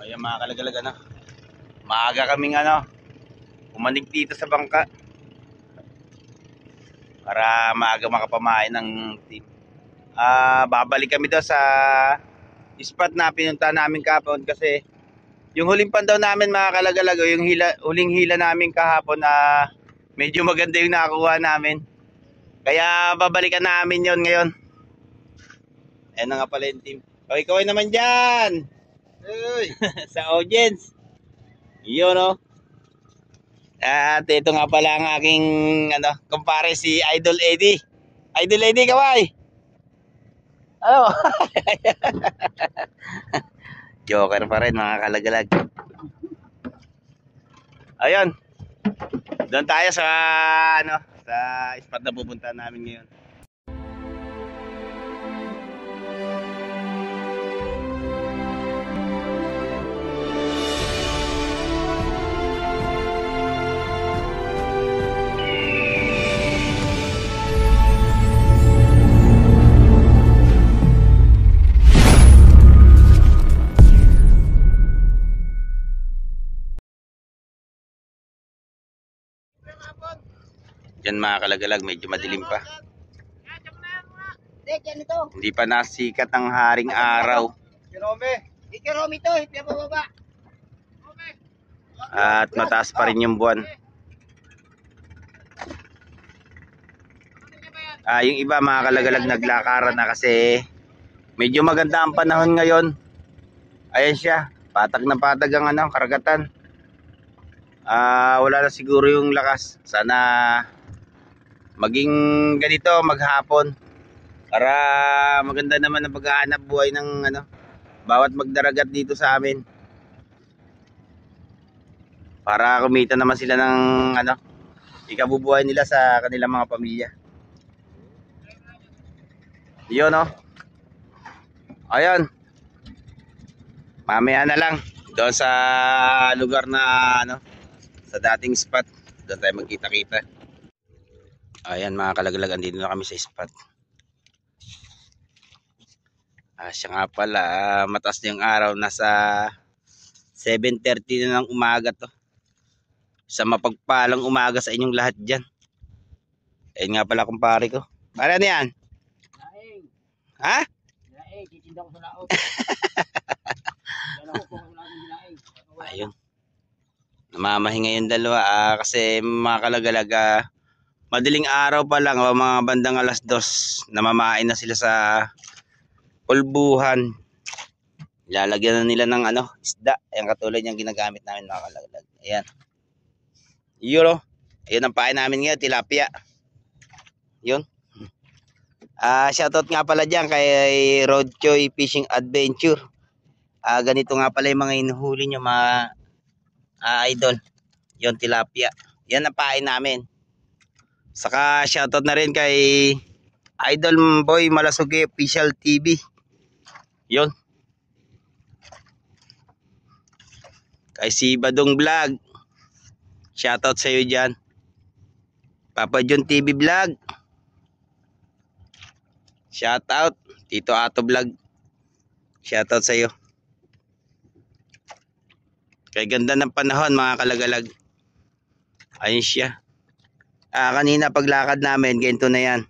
Ayan mga kalagalag, ano, maaga kaming umanig dito sa bangka para maaga makapamain ng team. Babalik kami daw sa spot na pinunta namin kahapon kasi yung huling pandaw namin mga kalagalag, yung huling hila namin kahapon na medyo maganda yung nakakuha namin. Kaya babalikan namin yon ngayon. Ayan na nga pala yung team. O, ikaw ay naman dyan! Sa audience. Yun, no? At ito nga pala ang aking kumpare, si Idol Eddie. Idol Eddie, kaway! Ano? Joker pa rin mga kalagalag. Ayun. Doon tayo sa sa spot na pupunta namin ngayon. Yan mga kalagalag, medyo madilim pa. Hindi pa nasikat ang haring araw. At mataas pa rin yung buwan. Yung iba mga kalagalag naglakaran na kasi medyo maganda ang panahon ngayon. Ayan siya, patag na patag ang karagatan. Wala na siguro yung lakas. Sana maging ganito maghapon para maganda naman ang paghahanap buhay ng bawat magdaragat dito sa amin, para kumita naman sila ng ikabubuhay nila sa kanilang mga pamilya. Yun, no? Ayun, mamaya na lang doon sa lugar na sa dating spot, doon tayo magkita-kita. Ayan mga kalagalag, andito na kami sa spot. Siya nga pala, mataas na yung araw, nasa 7:30 na ng umaga to. Sa mapagpalang umaga sa inyong lahat dyan. Ayun nga pala kumpare ko. Para ano yan? Laing. Ha? Laing, titinda ko sa laot. Ayun. Namamahinga yung dalawa kasi mga kalagalag, madaling araw pa lang, mga bandang 2:00, namamain na sila sa pulbuhan. Ilalagyan na nila ng isda. Ayan, katulad yung ginagamit namin mga kalagalag. Ayan. Yun, ayan ang pain namin ngayon, tilapia. Yun. Shoutout nga pala dyan kay Rodchoy Fishing Adventure. Ganito nga pala yung mga inuhuli nyo mga idol. Yun, tilapia. Yan ang pain namin. Saka shoutout na rin kay Idol Boy Malasugi Official TV. Yun. Kay si Badong Vlog. Shoutout sa iyo dyan. Papa John TV Vlog. Shoutout. Tito Ato Vlog. Shoutout sa iyo. Kay ganda ng panahon mga kalagalag. Ayun siya. Kanina paglakad namin, ganito na yan.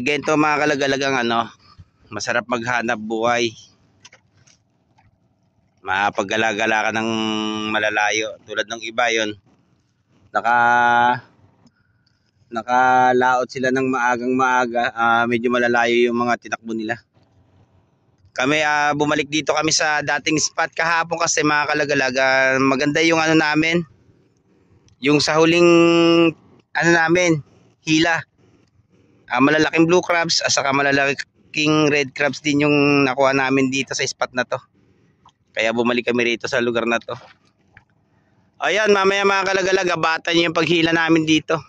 Ganito mga kalagalagang masarap maghanap buhay. Mapaggalagala ka ng malalayo. Tulad ng iba yon, nakalaot sila ng maagang maaga. Medyo malalayo yung mga tinakbo nila. Kami bumalik dito kami sa dating spot kahapon kasi mga kalagalag, maganda yung namin. Yung sa huling namin, hila. Malalaking blue crabs at saka malalaking red crabs din yung nakuha namin dito sa spot na to. Kaya bumalik kami rito sa lugar na to. Ayan, mamaya mga kalagalag, abatan nyo yung paghila namin dito.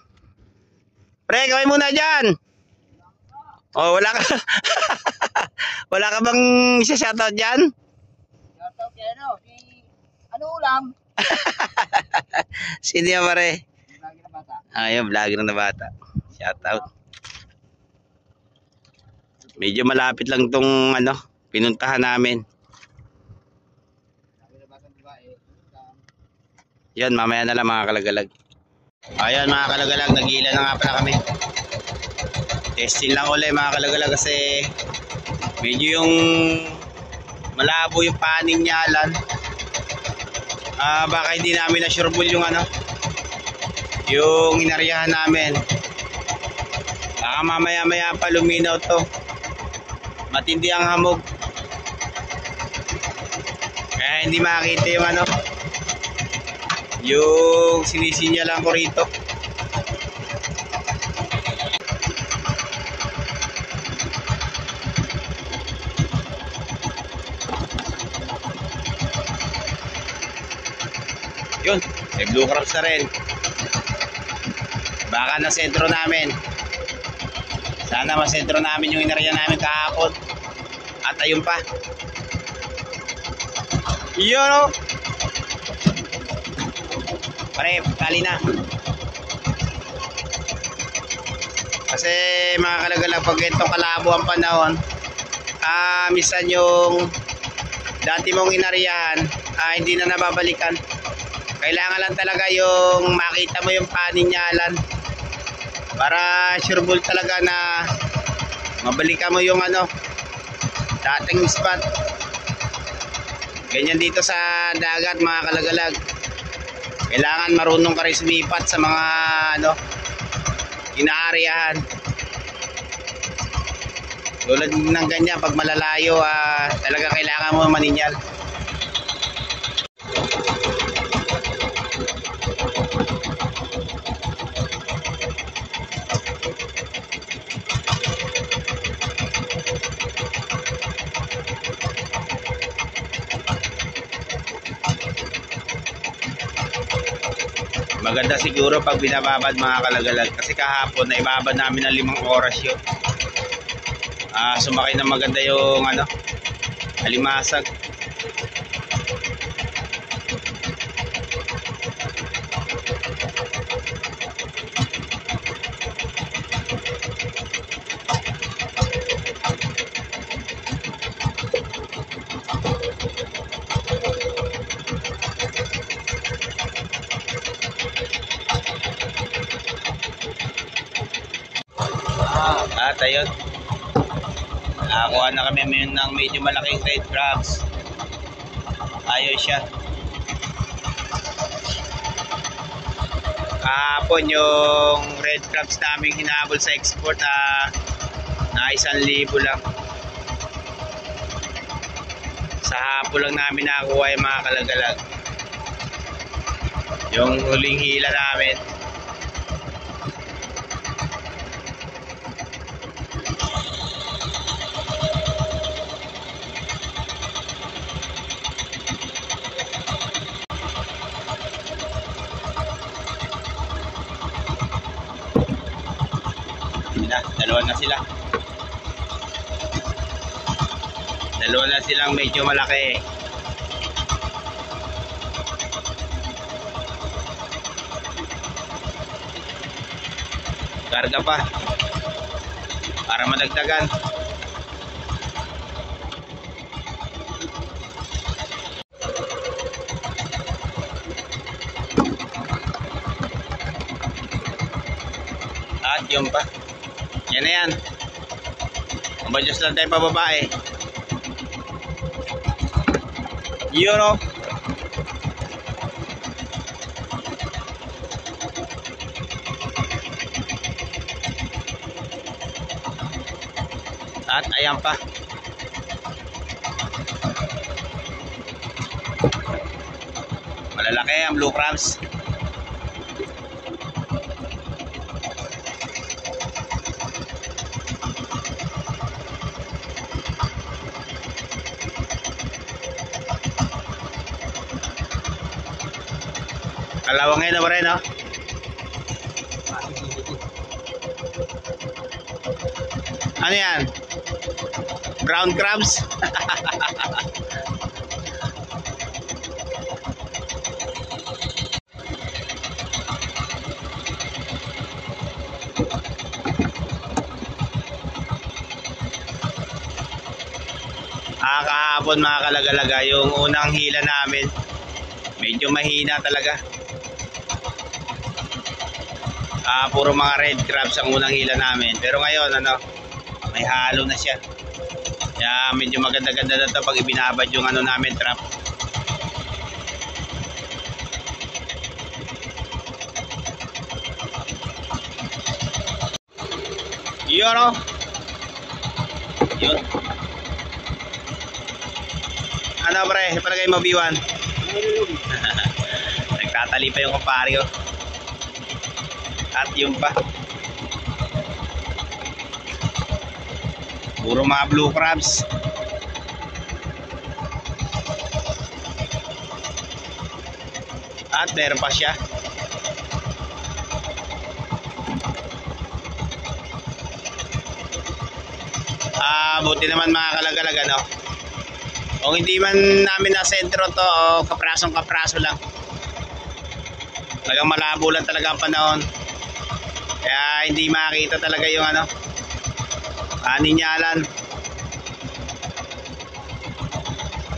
Pre, kaway muna dyan. Wala ka. Wala ka bang isa-shoutout dyan? Shoutout kay ano ulam? Sino yan pare? Vlogger na bata. Yung vlogger na bata. Shoutout. Medyo malapit lang tong pinuntahan namin. Yan, mamaya na lang mga kalagalag. Ayan mga kalagalag, nag-iila na nga pala kami. Testing lang ulit mga kalagalag kasi medyo yung malabo yung paning nyalan. Baka hindi namin na sure yung yung inaryahan namin. Baka mamaya pa luminaw to. Matindi ang hamog. Kaya hindi makita yung sinisinyalan ko rito. Yun, may blue crabs na rin. Baka na sentro namin. Sana masentro namin yung inarya namin kahapon. At ayun pa. Yun o. Pare, tali na. Kasi mga kalagalag, pag itong kalabo ang panahon, minsan yung dati mong inaryahan, hindi na nababalikan. Kailangan lang talaga yung makita mo yung paninyalan para sureball talaga na mabalikan mo yung dating spot. Ganyan dito sa dagat mga kalagalag. Kailangan marunong ka rin sumipat sa mga inaaryahan. Tulad ng ganyan, pag malalayo talaga kailangan mo maninyal. Maganda siguro pag binababad mga kalagalag kasi kahapon na ibabad namin ng 5 oras yun. Sumakay na maganda yung alimasag. At ayun, nakakuha na kami ng medyo malaking red crabs. Ayos siya. Kahapon yung red crabs namin hinabol sa export na 1,000 lang. Sa hapon lang namin nakakuha yung mga kalagalag. Yung huling hila namin. Dalawa na sila. Dalawa na silang medyo malaki. Karga pa para madagdagan. At yun pa. Yan na yan. Mabadyos lang tayo pababae. Yun o. At ayan pa. Malalaki ang blue crabs. Kalawang ngayon na rin, no? Ano yan? Brown crabs? Kahapon mga kalagalaga, yung unang hila namin medyo mahina talaga. Puro mga red crabs ang unang hila namin. Pero ngayon, may halo na siya. Kaya medyo maganda-ganda na ito pag ibinabad yung namin trap. Yun Yun. Ano pre, palagay mo B1? Nagtatali pa yung kumpare ko. At yung pa. Puro mga blue crabs. At meron pa siya. Buti naman mga kalagalag kung hindi man namin na sentro to o kapraso lang. Talagang malabo lang talaga ang panahon. Kaya hindi makita talaga yung aninyalan.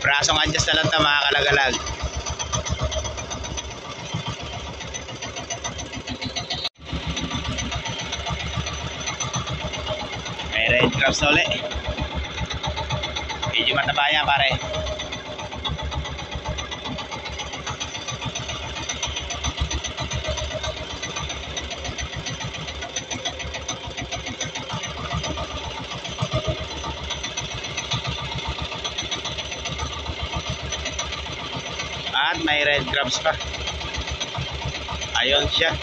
Prasong adjust na lang ito mga kalagalag. May red crabs na ulit. Medyo mataba yan pare. At may red crabs pa. Ayun siya.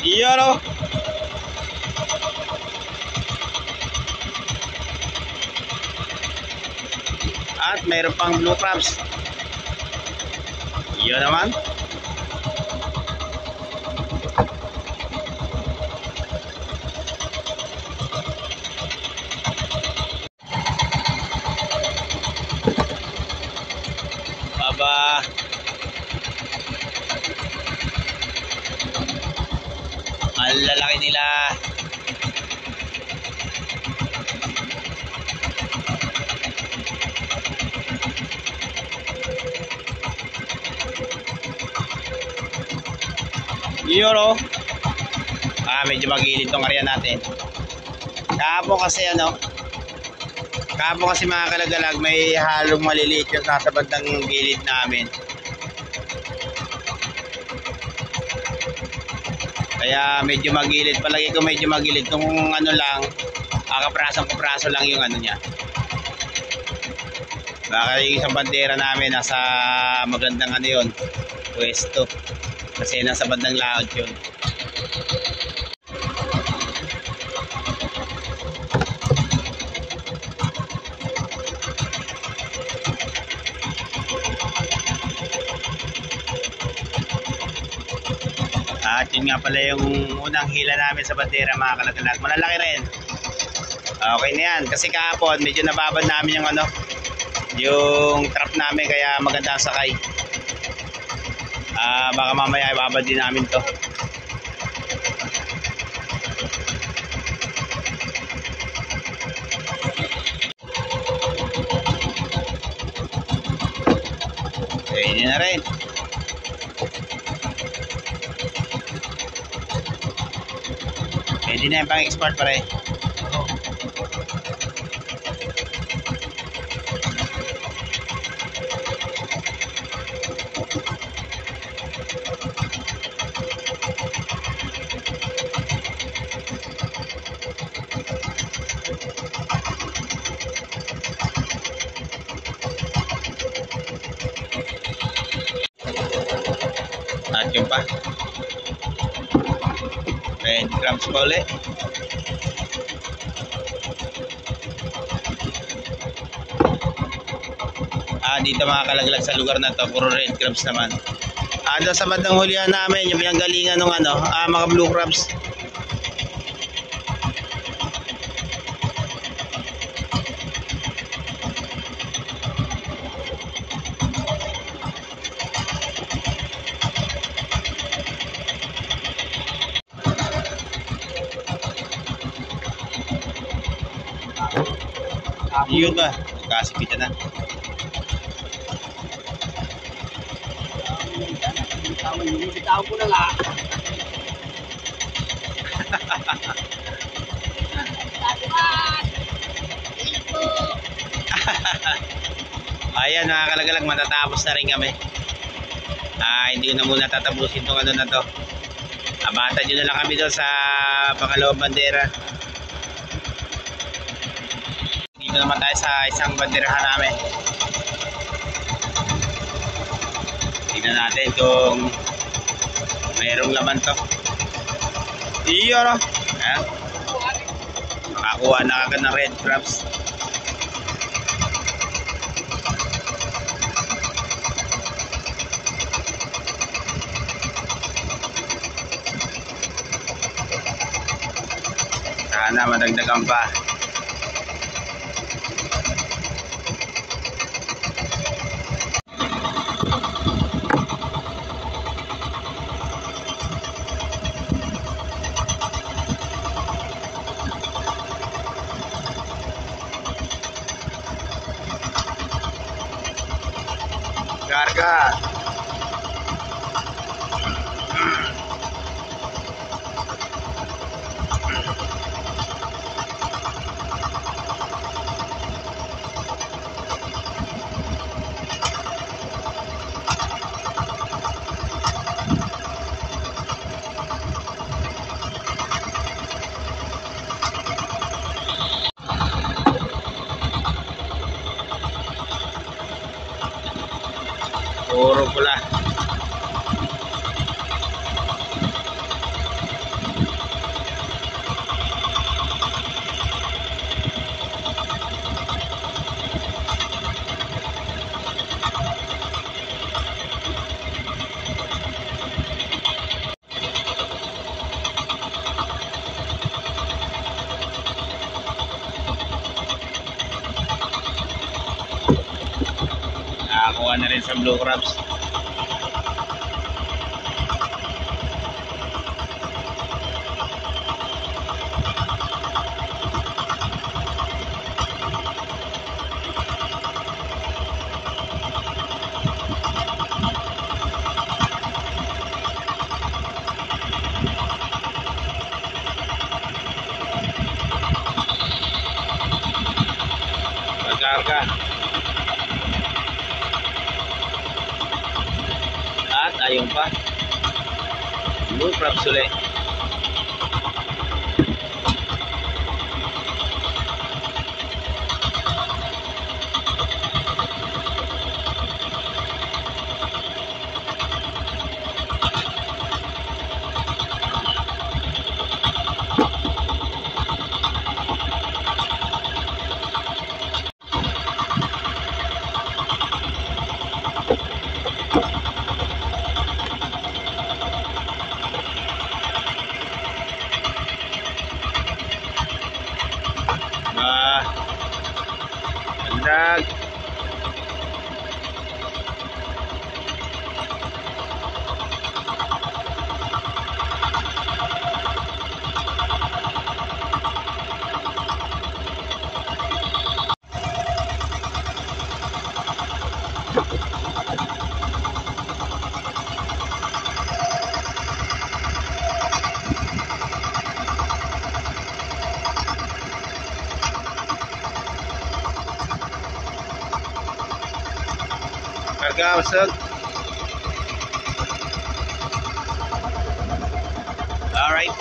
Yun At mayroon pang blue crabs. Yun naman. Aba. Ang lalaki nila. Yun medyo magilid tong area natin. Kahapon kasi mga kalagalag may halong maliliit yung nasa bandang gilid namin. Kaya medyo magilid, palagi ko medyo magilid kung lang, kapraso lang yung niya. Baka yung isang bandera namin nasa magandang yun, pwesto. Kasi nasa bandang laot yun. At yun nga pala yung unang hila namin sa bandera mga kalagalag. Malalaki rin. Okay na yan. Kasi kahapon medyo nababad namin yung trap namin kaya maganda ang sakay. Baka mamaya ibabad din namin to. Pwede na rin. Pwede na yung pang-export pare. At yun pa. Red crabs pa ulit. Dito mga kalaglag sa lugar na to, puro red crabs naman. Doon sa bandang hulihan namin, yung pinanggalingan ng mga blue crabs. Yun ba? Kasipita na. Bitawan ko na nga. Ayan mga kalagalag, matatapos na rin kami. Hindi ko na muna tatapusin itong ano na to. Abatan nyo na lang kami doon sa pangalawang bandera. Dito naman tayo sa isang banderahan namin. Tignan natin kung mayroong laman to. Iyo no? Ayan. Makakuha na agad ng red crabs. Sana madagdagan pa. Karga. Puro pula. Nakakuha na rin sa blue crabs. Pagkarga. At ayun pa. Blue crabs ulit. Andag. Karga, usog. Alright.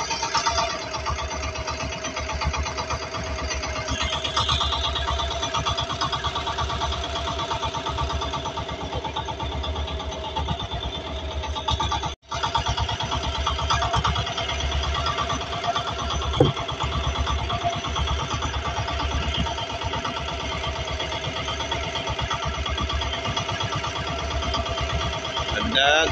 Andag.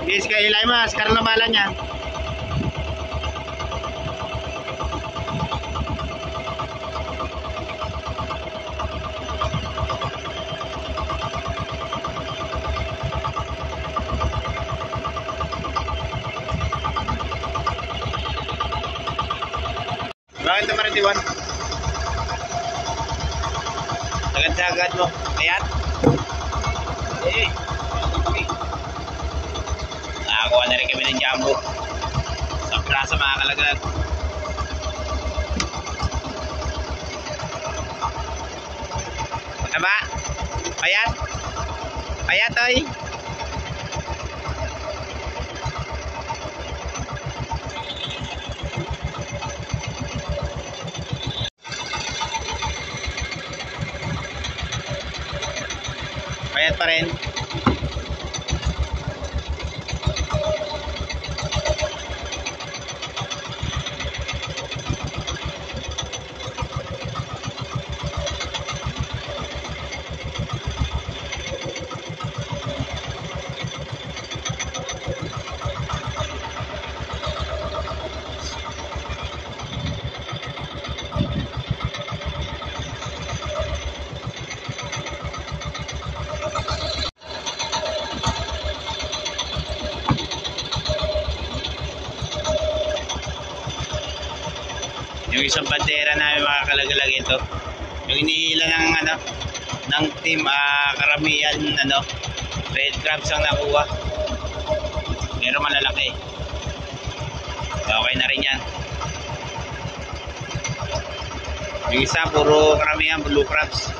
Yes, kay Ilay Mas, karoon na bala niya. Bakit naman rin diwan? Sagad-sagad mo. Ayan. Eh. Nakakuha na rin kami ng jumbo. Sa plaza mga kalaglag. Mataba? Payat? Payat oy? Payat pa rin. Yung isang bandera namin mga kalagalag ito. Yung iniilan ng ano ng team karamihan red crabs ang nakuha. Pero malalaki. Okay na rin yan. Yung isa puro karamihan blue crabs.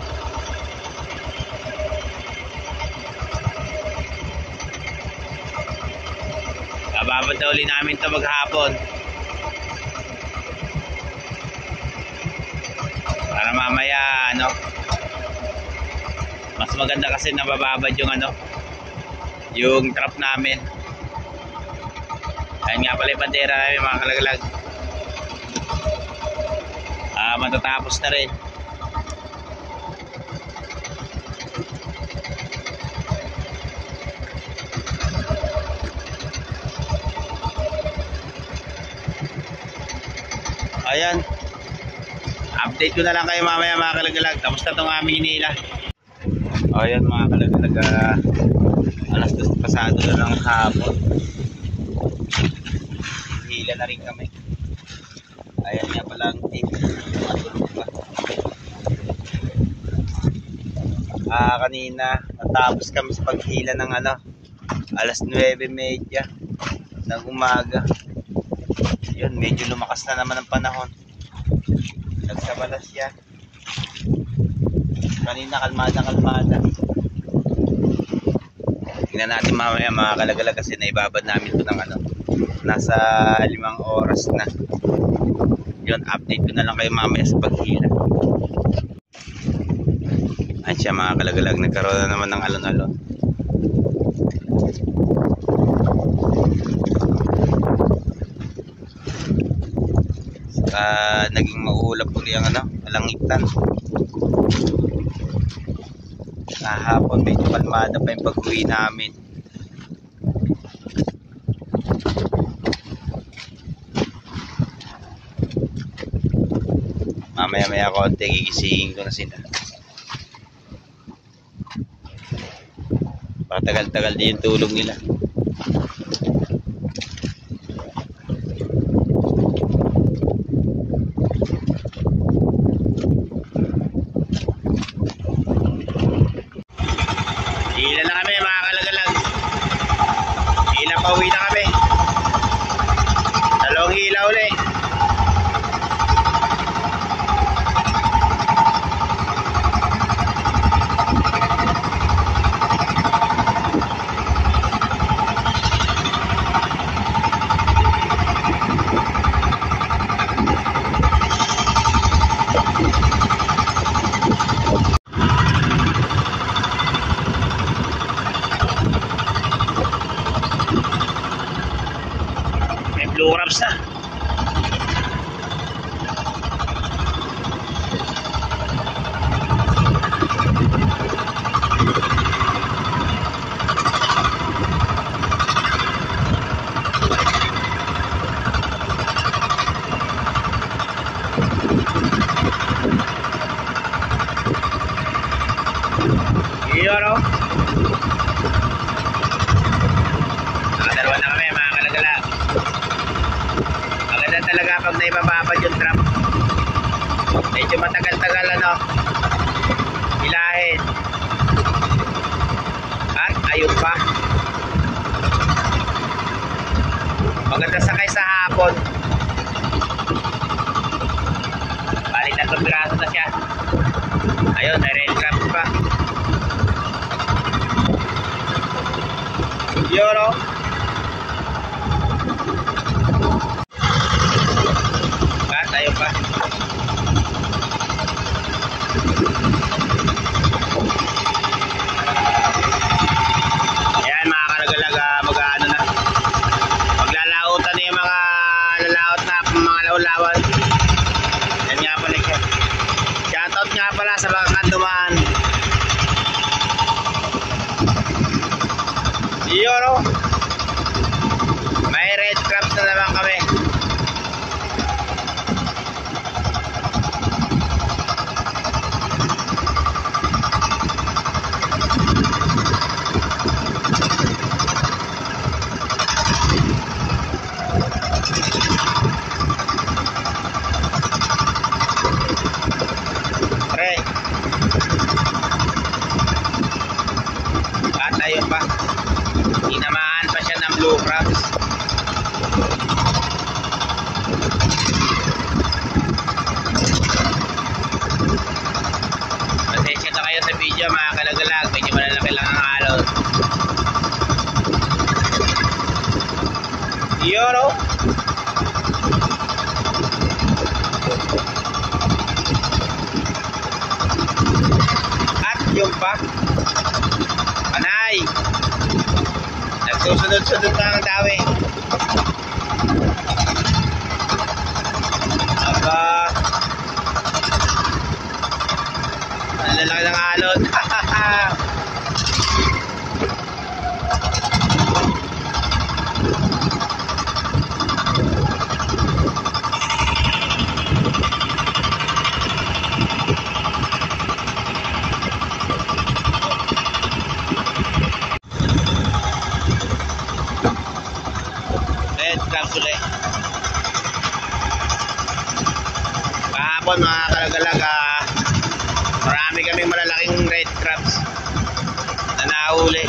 Bababad na uli namin ito maghapon. Para mamaya mas maganda kasi nabababad yung yung trap namin. Ayun nga pala yung bandera namin mga kalagalag. Matatapos na rin. Ayan. Update ko na lang kayo mamaya mga kalagalag. Tapos na itong aming hinila. Ayan mga kalagalag. Alas 2 pasado na ng hapon. Hila na rin kami. Ayan nga pala ang team. Matulog pa. Kanina natapos kami sa paghila ng alas 9:30 ng umaga. Yun, medyo lumakas na naman ang panahon. Nagsamala siya. Kanina kalmada. Tingnan natin mamaya mga kalagalag kasi naibabad namin ito ng nasa 5 oras na. Yun, update ko na lang kayo mamaya sa paghila. Ayan siya mga kalagalag. Nagkaroon na naman ng alon-alon. Naging maulap uli ang kalangitan. Kahapon medyo kalmada pa yung pag-uwi namin. Mamaya konti gigisingin ko na sila. Patagal-tagal din yung tulog nila. Hila na kami mga kalagalag. Hila pa uwi na kami. Dalawang hila uli. takot na ibababad yung trap. Medyo matagal-tagal ano hilahin. At ayun pa, maganda sakay sa hapon. Bali 3 piraso na siya. Ayun, may red crab pa. Yun o. At ayun pa. Ayan mga kalagalag, mag-ano na. Maglalautan na yung mga lalaot na mga laulawan. Yan nga pala siya. Shoutout nga pala sa mga kandumaan. Yun o. May red crabs na naman kami. At ayun pa, tinamaan pa siya ng blue crabs. Pasensya na kayo sa video mga kalagalag, medyo malalaki lang ang alon. Yun o. At yung pa, panay, nagsusunod-sunod na ang dawi. Aba, ang lalaki ng alon. Red crabs ulit. Kahapon mga kalagalag, marami kaming malalaking red crabs na nahuli.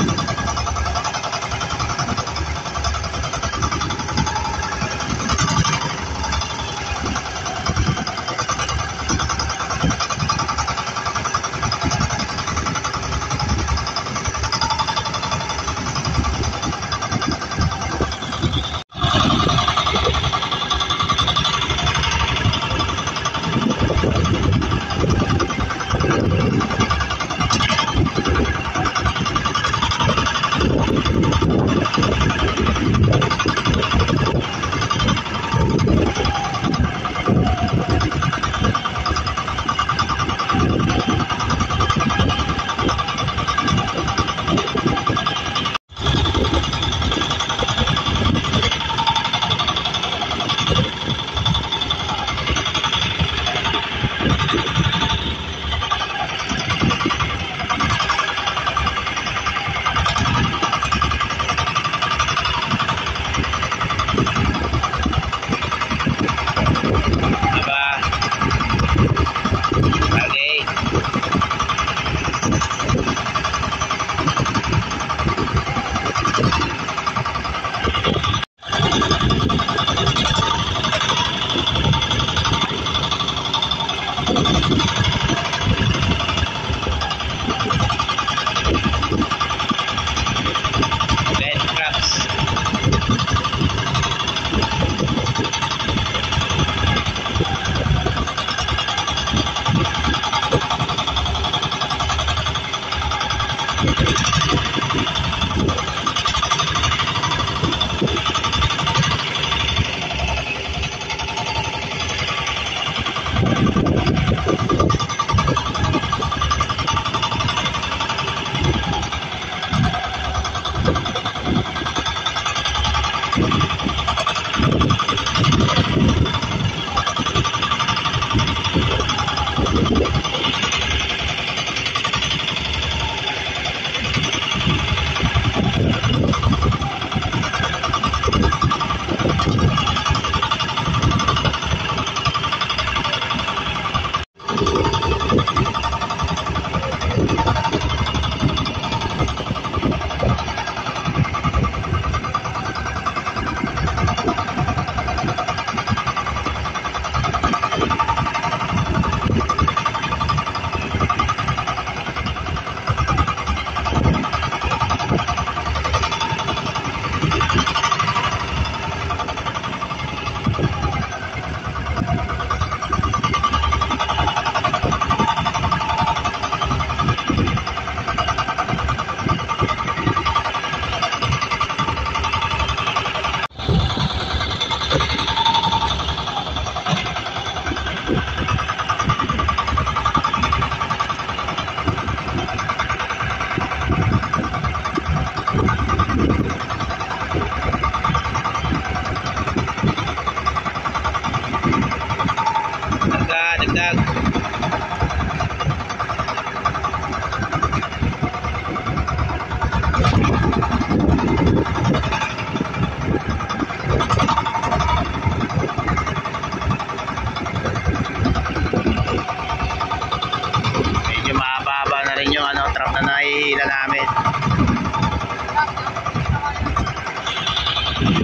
Alright.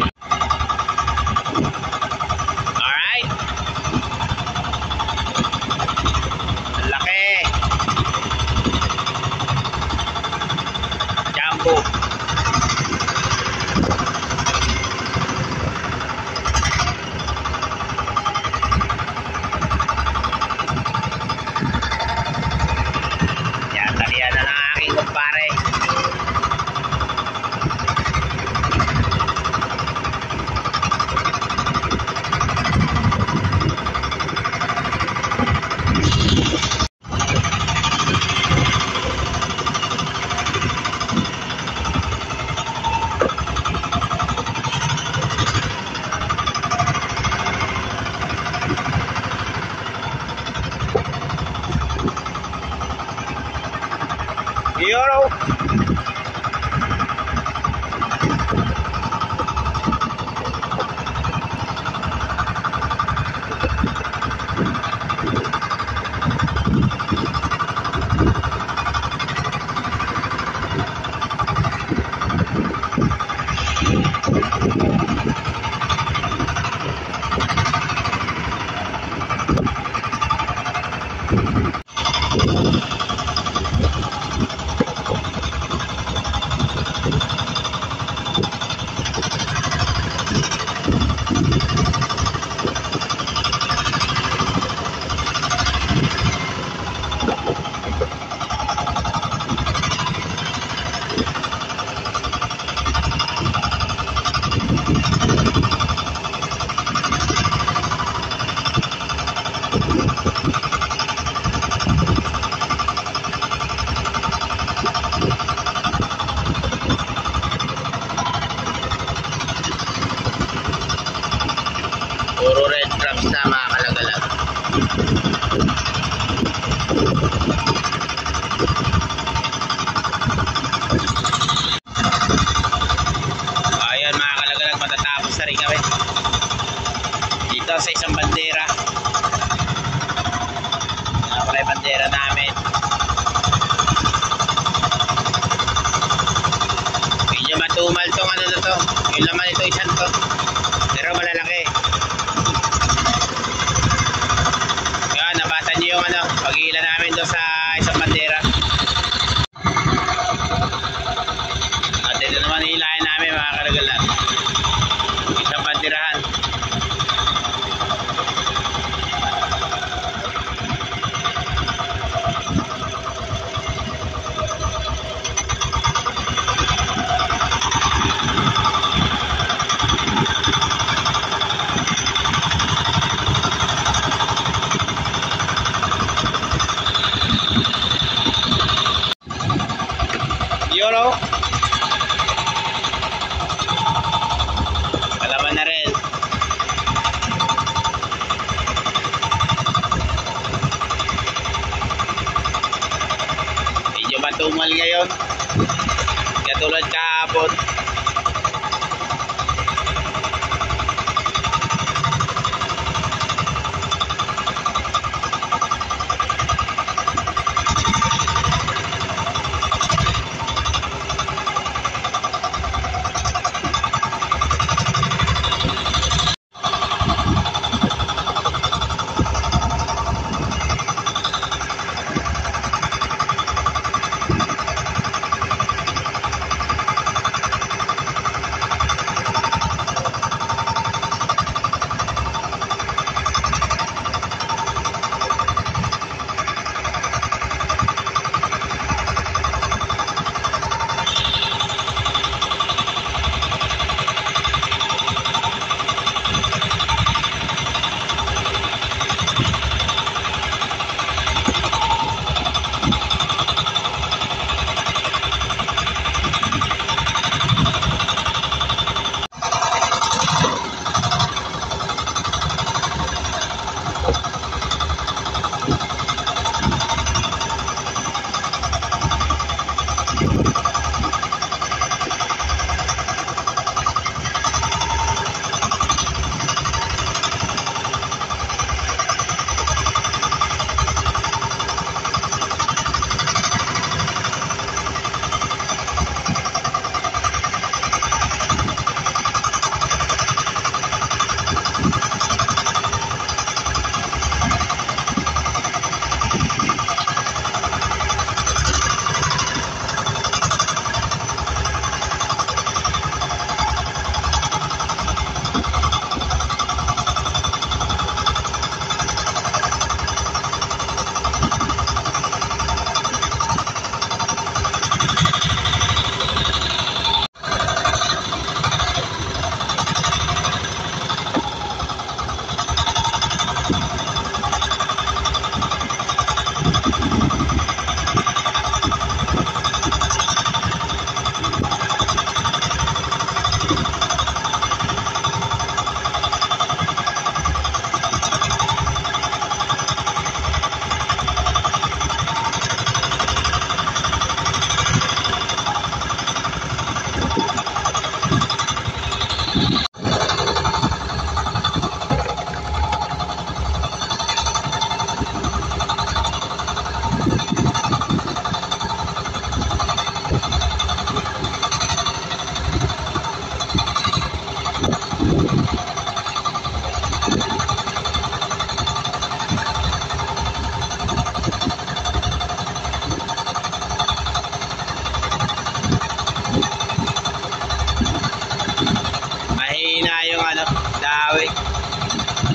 Ang laki. Jumbo. Yan, talian na ng aking kumpare. Yoro. Puro red crabs na mga kalagalag. Ayan mga kalagalag, matatapos na rin kami dito sa isang bandera. Yan pala yung bandera namin. Medyo matumal tong ano na to, yung laman ito isang to, pero malalaki. Yan, napatan nyo yung ano, pag-iila namin doon sa isang bandera. At ito naman hilahin namin mga kalagalag, isang banderahan. Yolo.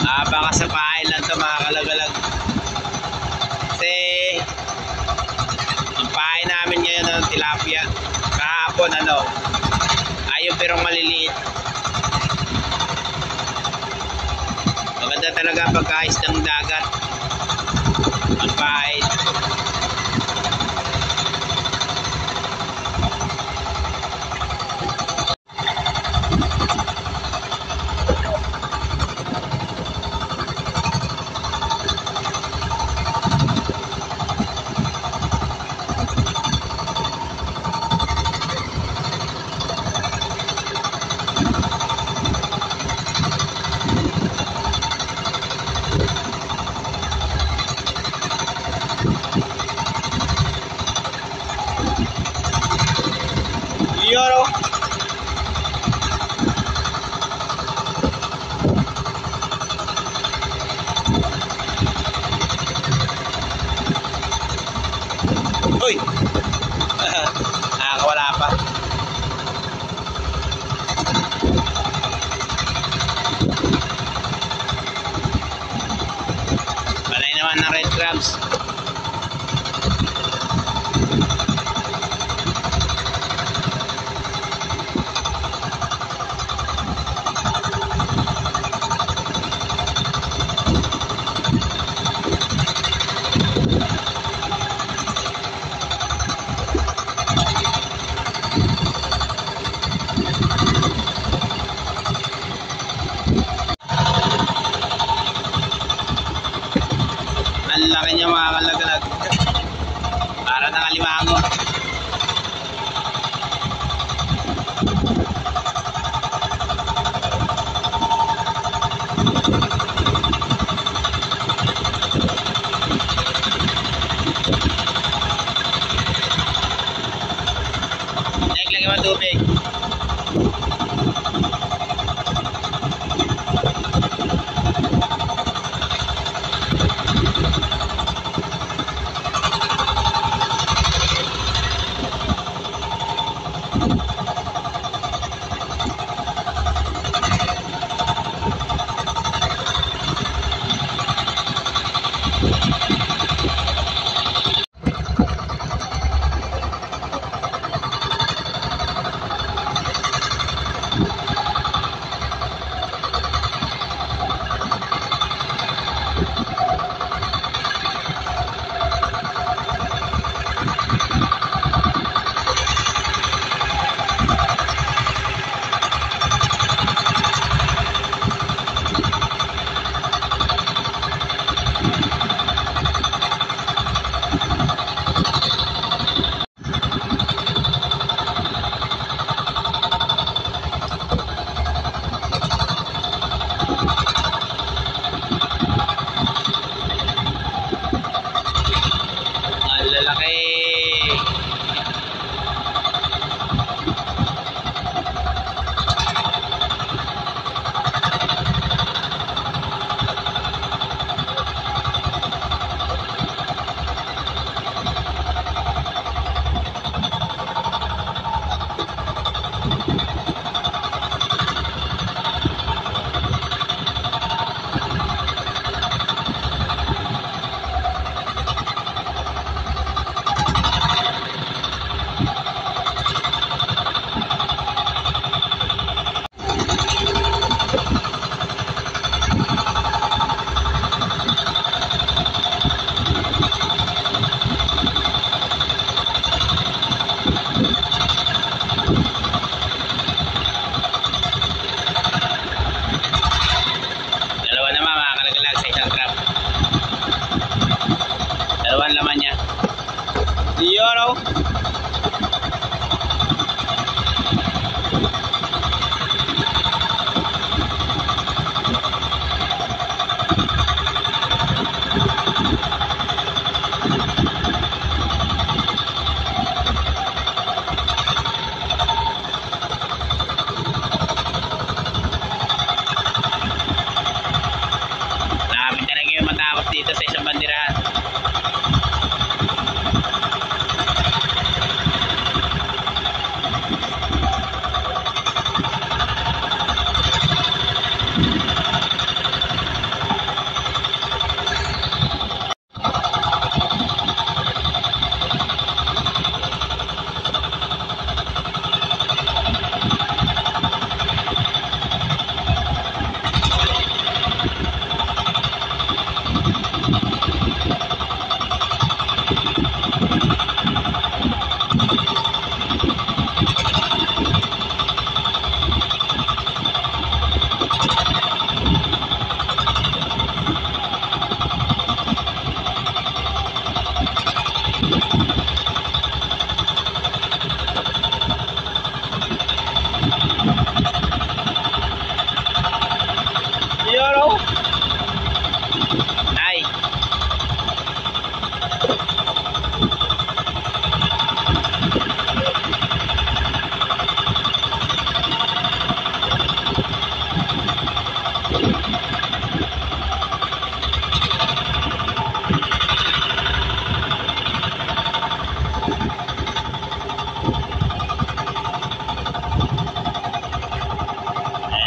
Baka sa pain lang to mga kalagalag. Kasi ang pain namin ngayon ng tilapia. Kahapon yung pirong maliliit. Maganda talaga pagkais ng dagat. Ang pain.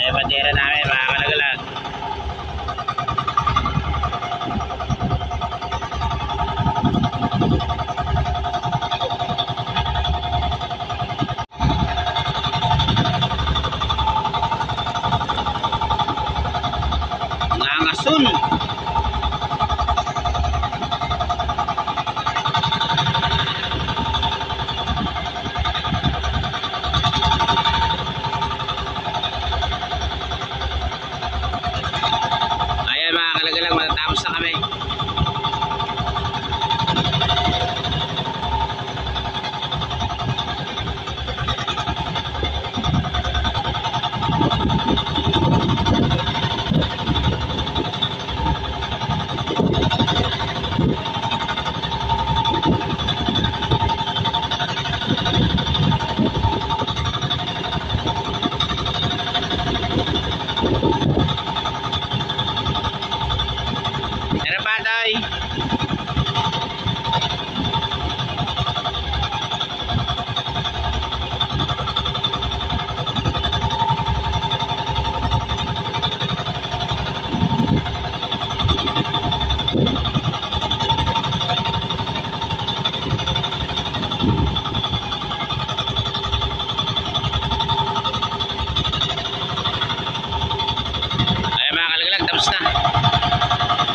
Bandera namin mga kalagalag. Nangasun. Matatapos na kami.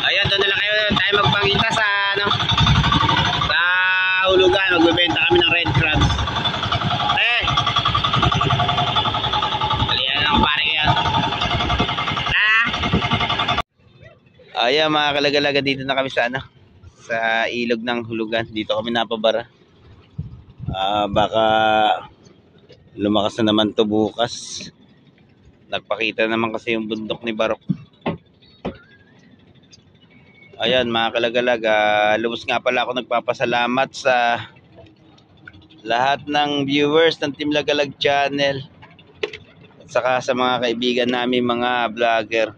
Ayan, doon na lang tayo magpangita sa ano, sa hulugan. Magbebenta kami ng red crabs. Alihan lang pare yan. Ayan mga kalagalaga, dito na kami sa ano, sa ilog ng hulugan. Dito kami napabara. Baka lumakas na naman to bukas. Nagpakita naman kasi yung bundok ni Barok. Ayan mga kalagalag, lubos nga pala ako nagpapasalamat sa lahat ng viewers ng Team Lagalag Channel at saka sa mga kaibigan namin mga vlogger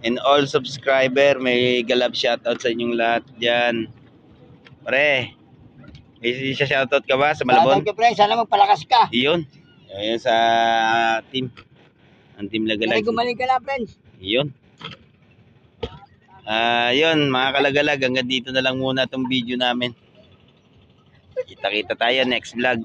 and all subscriber. May galab shoutout sa inyong lahat dyan. Pare, may shoutout ka ba sa Malabon? Sana magpalakas ka. Iyon. Ayan sa team. Ang Team Lagalag. Gumaling ka na, friends. Iyon. Yun mga kalagalag, hanggang dito na lang muna itong video namin. Kita-kita tayo next vlog.